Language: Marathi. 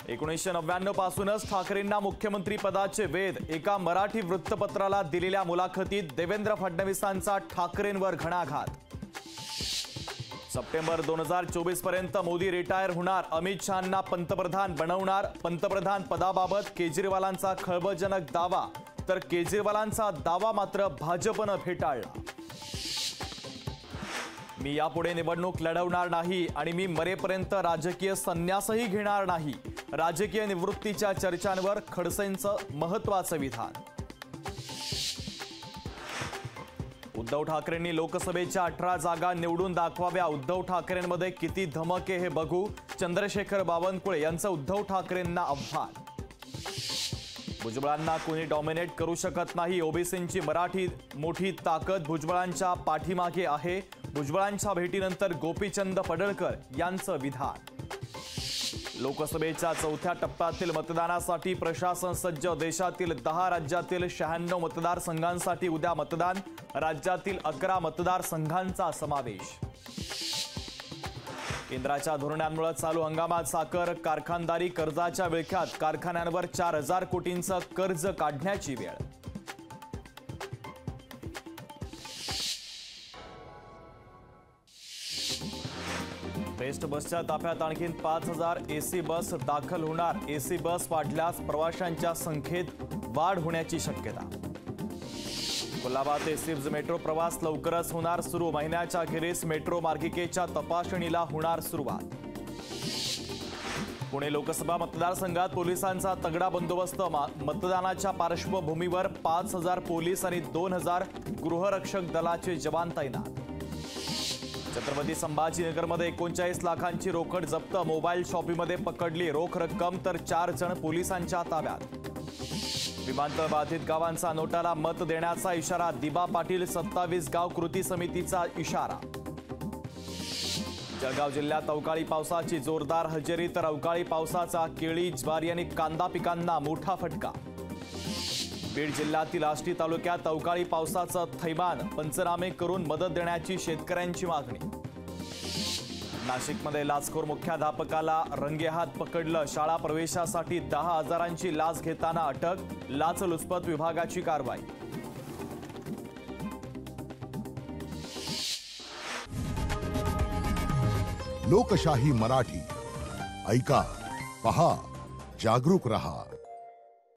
1999 पासूनच ठाकरेंना मुख्यमंत्री पदाचे वेध। एका मराठी वृत्तपत्राला दिलेल्या मुलाखतीत देवेंद्र फडणवीसांचा ठाकरेंवर घणाघात। सप्टेंबर 2024 पर्यंत मोदी रिटायर होणार, अमित शहांना पंतप्रधान बनवणार। पंतप्रधान पदाबाबत केजरीवालांचा खळबळजनक दावा, तर केजरीवालांचा दावा मात्र भाजपनं फेटाळला। मी यापुढे निवडणूक लढवणार नाही आणि मी मरेपर्यंत राजकीय संन्यासही घेणार नाही। राजकीय निवृत्तीच्या चर्चांवर खडसेंचं महत्त्वाचं विधान। उद्धव ठाकरेंनी लोकसभेच्या 18 जागा निवडून दाखवाव्या। उद्धव ठाकरेंमध्ये किती धमक आहे हे बघू। चंद्रशेखर बावनकुळे यांचं उद्धव ठाकरेंना आव्हान। भुजबळांना कोणी डॉमिनेट करू शकत नाही, ओबीसींची मराठी मोठी ताकद भुजबळांच्या पाठीमागे आहे। भुजबळांच्या भेटीनंतर गोपीचंद पडळकर यांचं विधान। लोकसभेच्या चौथ्या टप्प्यातील मतदानासाठी प्रशासन सज्ज। देशातील 10 राज्यातील 96 मतदारसंघांसाठी उद्या मतदान। राज्यातील 11 मतदारसंघांचा समावेश। केंद्राच्या धोरणांमुळे चालू हंगामात साखर कारखानदारी कर्जाच्या विळख्यात। कारखान्यांवर 4000 कोटींचं कर्ज काढण्याची वेळ। बेस्ट बसच्या ताफ्यात आणखी 5000 एसी बस दाखल होणार। एसी बस वाढल्यास प्रवाशांच्या संख्येत वाढ होण्याची शक्यता। कोल्हापूर ते सिप्झ मेट्रो प्रवास लवकरच होणार सुरू। महिन्याच्या अखेरीस मेट्रो मार्गिकेच्या तपासणीला होणार सुरुवात। पुणे लोकसभा मतदारसंघात पोलिसांचा तगडा बंदोबस्त। मतदानाच्या पार्श्वभूमीवर 5000 पोलीस आणि 2000 गृहरक्षक दलाचे जवान तैनात। छत्रपती संभाजीनगरमध्ये 39 लाखांची रोकड जप्त। मोबाईल शॉपीमध्ये पकडली रोख रक्कम, तर 4 जण पोलिसांच्या ताब्यात। विमानतळ बाधित गावांचा नोटाला मत देण्याचा इशारा। दिबा पाटील 27 गाव कृती समितीचा इशारा। जळगाव जिल्ह्यात अवकाळी पावसाची जोरदार हजेरी, तर अवकाळी पावसाचा केळी, ज्वारी आणि कांदा पिकांना मोठा फटका। बीड जिल्ह्यातील आष्टी तालुक्यात अवकाळी पावसाचं थैमान। पंचनामे करून मदत देण्याची शेतकऱ्यांची मागणी। नाशिकमध्ये लाचखोर मुख्याध्यापकाला रंगेहात पकडलं। शाळा प्रवेशासाठी 10,000ची लाच घेताना अटक। लाचलुचपत विभागाची कारवाई। लोकशाही मराठी ऐका, पहा, जागरूक रहा।